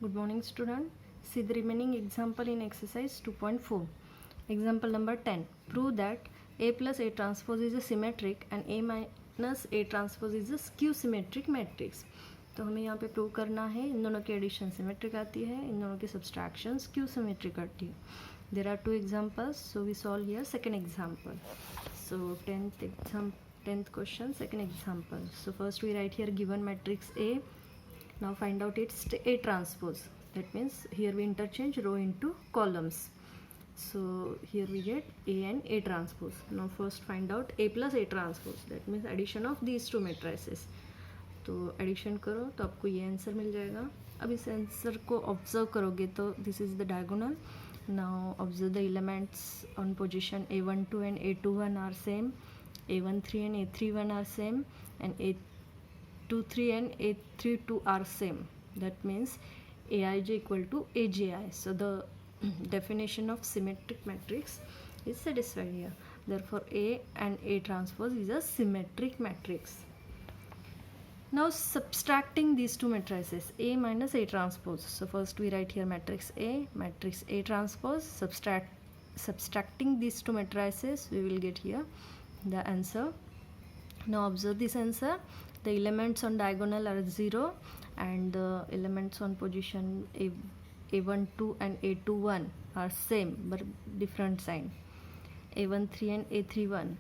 Good morning, student. See the remaining example in exercise 2.4. Example number 10. Prove that A plus A transpose is a symmetric and A minus A transpose is a skew symmetric matrix. तो हमें यहाँ पे prove करना है इन दोनों की addition symmetric आती है, इन दोनों की सब्सट्रैक्शन स्क्यू सिमेट्रिक आती है. There are two examples, so we solve here second example. So tenth question, second example. So first we write here given matrix A. Now find out its A transpose. That means here we interchange row into columns. So here we get A and A transpose. Now first find out A plus A transpose. That means addition of these two matrices. तो addition करो तो आपको ये answer मिल जाएगा. अब इस answer को observe करोगे तो this is the diagonal. Now observe the elements on position A12 and A21 are same, A13 and A31 are same, and A23 and A32 are same. That means Aij equal to Abi. So the definition of symmetric matrix is satisfied here. Therefore A and A transpose is a symmetric matrix. Now subtracting these two matrices A minus A transpose. So first we write here matrix A transpose. Subtracting these two matrices, we will get here the answer. Now observe this answer. The elements on diagonal are 0 and the elements on position A12 and A21 are same but different sign. A13 and A31,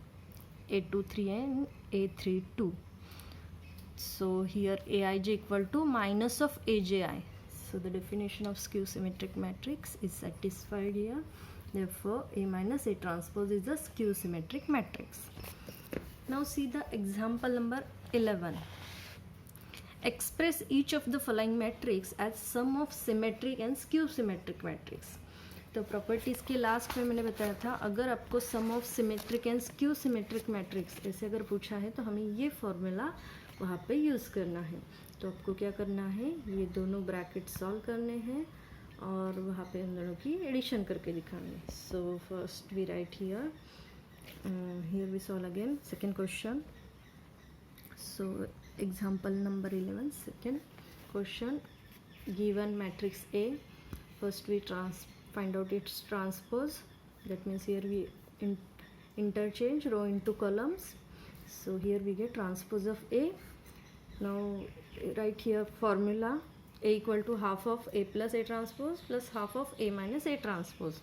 A23 and A32. So here Aij equal to minus of Abi. So the definition of skew symmetric matrix is satisfied here. Therefore A minus A transpose is a skew symmetric matrix. Now see the example number 11. Express each of the following matrix as sum of symmetric and skew symmetric matrix. तो properties के last में मैंने बताया था अगर आपको sum of symmetric and skew symmetric matrix ऐसे अगर पूछा है तो हमें ये फॉर्मूला वहाँ पे यूज़ करना है. तो आपको क्या करना है, ये दोनों ब्रैकेट सॉल्व करने हैं और वहाँ पे हम दोनों की एडिशन करके दिखाना है. So first we write here we solve again second question. So example number 11, second question. Given matrix A, first we find out its transpose. That means here we interchange row into columns. So here we get transpose of A. Now write here formula A equal to half of A plus A transpose plus half of A minus A transpose.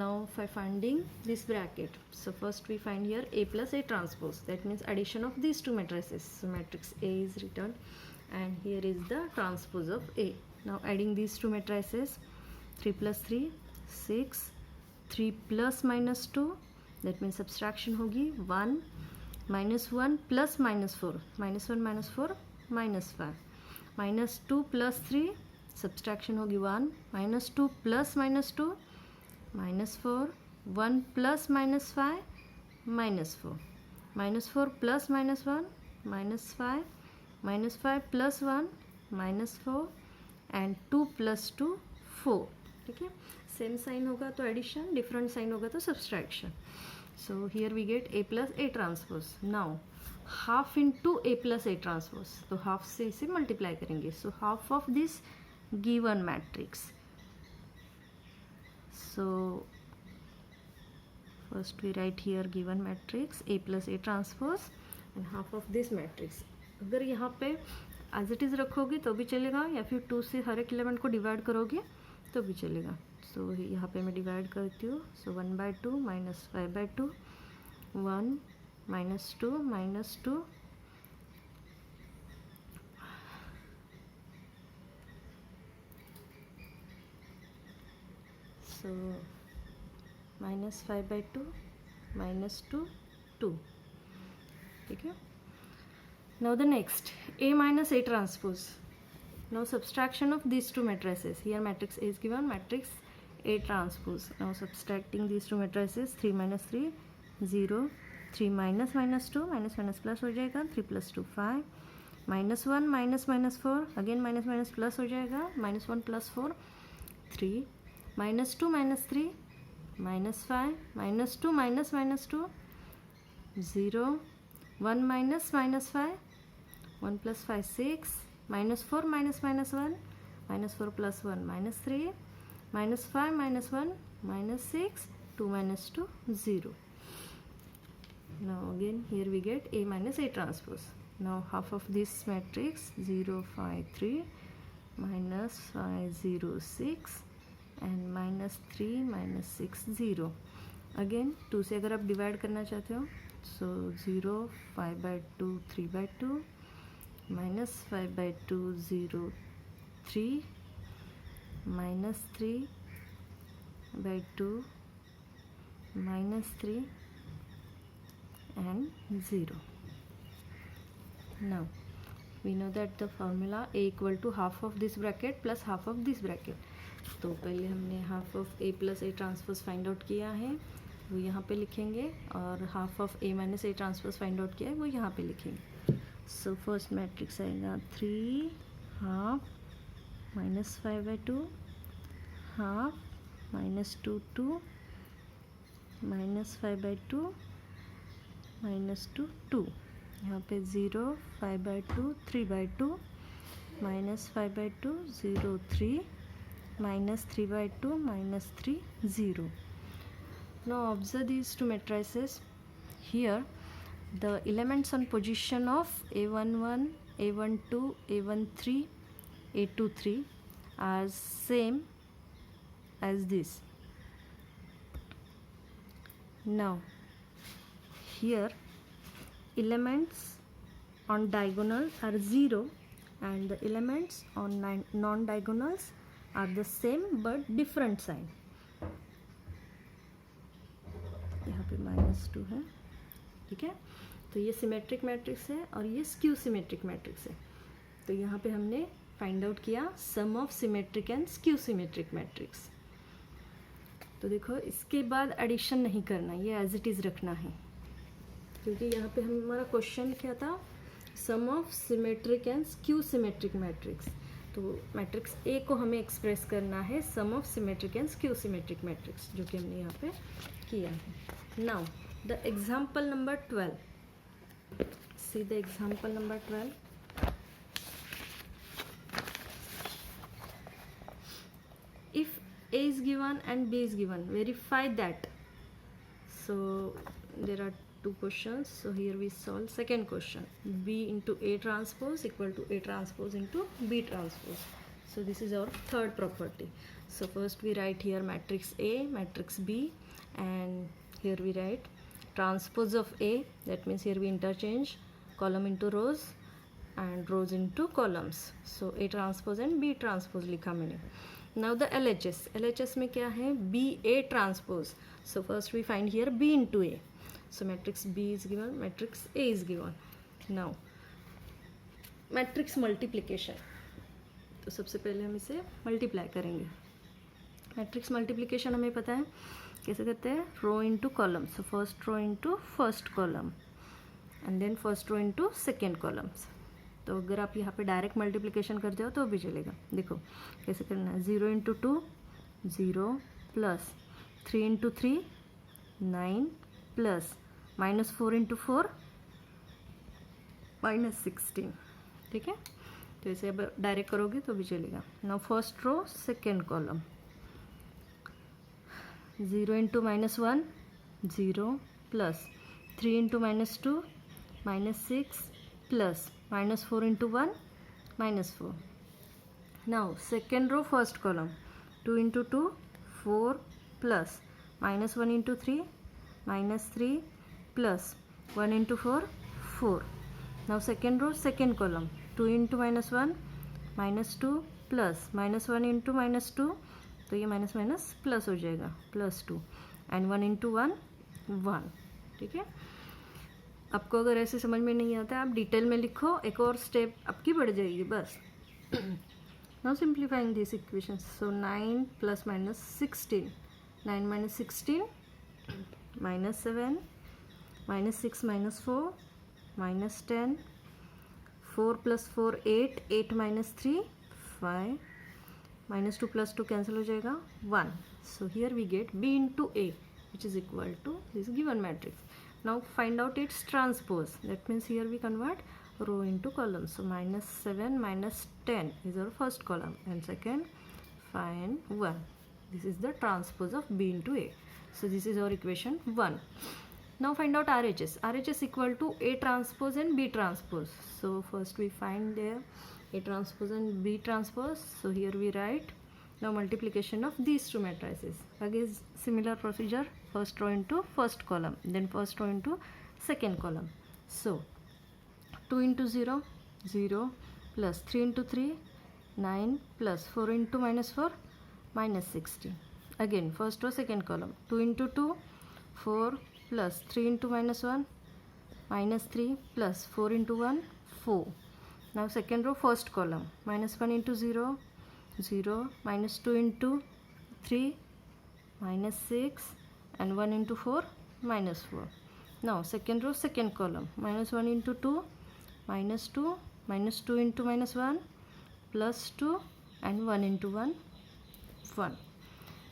Now by finding this bracket, so first we find here A plus A transpose. That means addition of these two matrices. So matrix A is written and here is the transpose of A. Now adding these two matrices, 3 plus 3 6, 3 plus minus 2, that means subtraction होगी 1 minus 1 plus minus 4, minus 1 minus 4 minus 5, minus 2 plus 3, subtraction होगी 1 minus 2 plus minus 2 minus 4, 1 plus minus 5 minus 4, minus 4 plus minus 1 minus 5, minus 5 plus 1 minus 4 and 2 plus 2 4. ठीक है, same sign होगा तो addition, different sign होगा तो subtraction. So here we get A plus A transpose. Now half into A plus A transpose, तो half से इसे multiply करेंगे. So half of this given matrix. So first we write here given matrix A plus A transpose and half of this matrix. अगर यहाँ पे as it is रखोगे तो भी चलेगा या फिर 2 से हर एक एलिमेंट को डिवाइड करोगे तो भी चलेगा. सो यहाँ पे मैं डिवाइड करती हूँ. सो 1/2 minus 5/2, 1 minus 2 minus 2, so minus 5/2 minus 2 2. ठीक है. Now the next A minus A transpose. Now subtraction of these two matrices. Here matrix A is given, matrix A transpose. Now subtracting these two matrices, 3 minus 3 0, 3 minus minus 2, minus minus plus हो जाएगा, 3 plus 2 5, minus 1 minus minus 4, again minus minus plus हो जाएगा, minus 1 plus 4 3, minus 2 minus 3 minus 5, minus 2 minus minus 2 0, 1 minus minus 5, 1 plus 5 6, minus 4 minus minus 1 -4 + 1 -3, -5 -1 -6, 2 - 2 0. Now again here we get A minus A transpose. Now half of this matrix 0 5 3 -5 0 6 and -3 -6 0. Again 2 से अगर आप divide करना चाहते हो सो 0 5/2 3/2 -5/2 0 3 -3/2 -3 and 0. Now we know that the formula A equal to half of this bracket plus half of this bracket. तो पहले हमने half of A plus A transpose find out किया है वो यहाँ पे लिखेंगे और half of A minus A transpose find out किया है वो यहाँ पे लिखेंगे. सो फर्स्ट मैट्रिक्स आएगा 3 हाफ -5/2 हाफ -2 2 -5/2 -2 2. यहाँ पे 0 5/2 3/2 -5/2 0 3 -3/2 -3 0. Now observe these two matrices. Here the elements on position of A11 A12 A13 A23 are same as this. Now here elements on diagonal are 0 and the elements on non-diagonals are the same but different sign. यहाँ पे -2 है, ठीक है. तो ये symmetric matrix है और ये स्क्यू सिमेट्रिक मैट्रिक्स है. तो यहाँ पे हमने फाइंड आउट किया sum of symmetric and skew symmetric matrix. तो देखो इसके बाद एडिशन नहीं करना, ये एज इट इज़ रखना है क्योंकि यहाँ पे हमारा क्वेश्चन क्या था sum of symmetric and skew symmetric matrix. तो मैट्रिक्स ए को हमें एक्सप्रेस करना है sum of symmetric and skew symmetric matrix जो कि हमने यहाँ पे किया है. Now the example number 12. See the example number 12. If A is given and B is given, verify that. So there are two questions. So here we solve second question. B into A transpose equal to A transpose into B transpose. So this is our third property. So first we write here matrix A, matrix B, and here we write transpose of A. That means here we interchange column into rows and rows into columns. So A transpose and B transpose लिखा मैंने. Now the LHS में क्या है BA transpose. So first we find here B into A. So matrix B is given, matrix A is given. Now matrix multiplication. तो सबसे पहले हम इसे मल्टीप्लाई करेंगे. मैट्रिक्स मल्टीप्लिकेशन हमें पता है कैसे करते हैं, row into column. So first row into first column and then first row into second columns. तो अगर आप यहाँ पे डायरेक्ट मल्टीप्लिकेशन करते हो तो भी चलेगा. देखो कैसे करना है, 0 into 2 0 plus 3 into 3 9 plus -4 into 4 -16. ठीक है, तो इसे अब डायरेक्ट करोगे तो भी चलेगा. Now first row second column 0 into -1 0 plus 3 into -2 -6 plus -4 into 1 -4. Now second row first column 2 into 2 4 plus -1 into 3 -3 plus 1 into 4 4. Now second row second column 2 into -1 -2 plus -1 into -2 तो ये माइनस माइनस प्लस हो जाएगा +2 and 1 into 1 1. ठीक है, आपको अगर ऐसे समझ में नहीं आता आप डिटेल में लिखो, एक और स्टेप आपकी बढ़ जाएगी बस. Now simplifying this equation. So 9 + -16 9 - 16 -7 -6 -4 -10 4 + 4 8 8 - 3 5 -2 + 2 cancel हो जाएगा 1. So here we get B into A which is equal to this given matrix. Now find out its transpose. That means here we convert row into column. So minus 7 minus 10 is our first column, and second 5 and 1. This is the transpose of B into A. So this is our equation 1. Now find out RHS. RHS equal to A transpose and B transpose. So first we find there A transpose and B transpose. So here we write now multiplication of these two matrices. Again similar procedure, first row into first column, then first row into second column. So 2 into 0, 0, plus 3 into 3, 9, plus 4 into minus 4, minus 16. Again first row second column, 2 into 2, 4, plus 3 into minus 1, minus 3, plus 4 into 1, 4. Now second row first column, minus 1 into 0, 0, minus 2 into 3, minus 6, and 1 into 4, minus 4. Now second row second column, minus 1 into 2, minus 2, minus 2 into minus 1, plus 2, and 1 into 1, 1.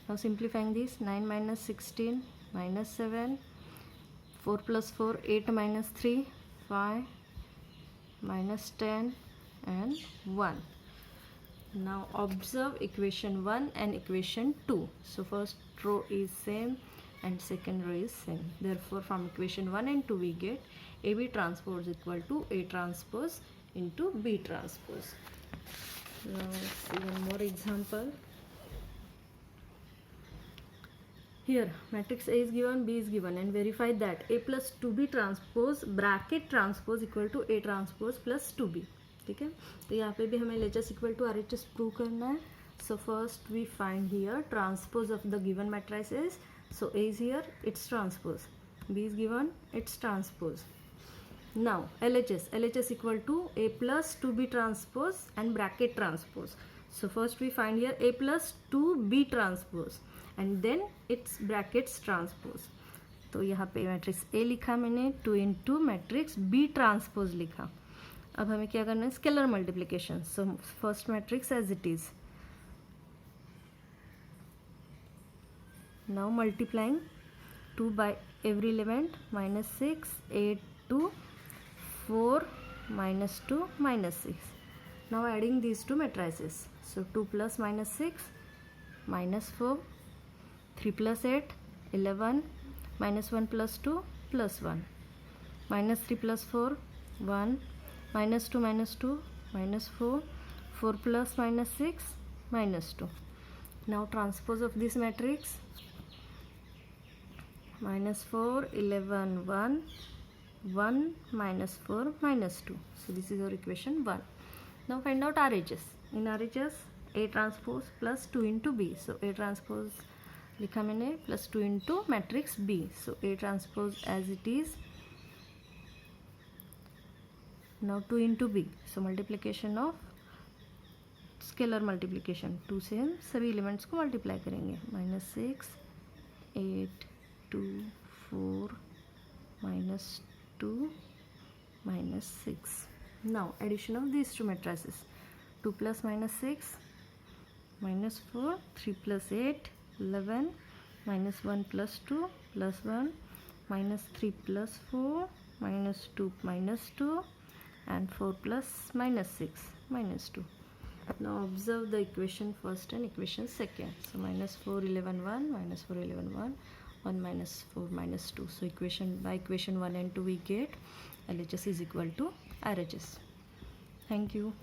Now simplifying this, 9 minus 16, minus 7, 4 plus 4, 8 minus 3, 5, minus 10, and 1. Now observe equation 1 and equation 2. So first row is same and second row is same. Therefore from equation 1 and 2 we get AB transpose equal to A transpose into B transpose. Now let's see one more example. Here matrix A is given, B is given, and verify that A plus 2B transpose bracket transpose equal to A transpose plus 2B. ठीक है, तो यहाँ पे भी हमें LHS equal to RHS prove करना है. So first we find here transpose of the given matrices. So A is here, its transpose. B is given, its transpose. Now LHS equal to A plus 2B transpose and bracket transpose. So first we find here A plus 2B transpose and then its brackets transpose. तो यहाँ पे matrix A लिखा मैंने, 2 into matrix B transpose लिखा. अब हमें क्या करना है, scalar multiplication. So first matrix as it is. Now multiplying 2 by every element, minus 6, 8, 2, 4, minus 2, minus 6. Now adding these two matrices. So 2 plus minus 6, minus 4, 3 plus 8, 11, minus 1 plus 2, plus 1, minus 3 plus 4, 1, minus 2 minus 2, minus 4, 4 plus minus 6, minus 2. Now transpose of this matrix, minus 4, 11, 1, 1, minus 4, minus 2. So this is our equation 1. Now find out RHS. In RHS, A transpose plus 2 into B. So A transpose लिखा मैंने plus 2 into matrix B. So A transpose as it is. Now 2 into B. So multiplication of scalar multiplication, 2 से हम सभी elements को multiply करेंगे. Minus 6, 8, 2, 4, minus 2, minus 6. Now addition of these two matrices, 2 plus minus 6, minus 4, 3 plus 8, 11, minus 1 plus 2, plus 1, minus 3 plus 4, minus 2, minus 2, and 4 plus minus 6, minus 2. Now observe the equation first and equation second. So minus 4, 11, 1, minus 4, 11, 1, 1 minus 4, minus 2. So by equation 1 and 2 we get LHS is equal to RHS. Thank you.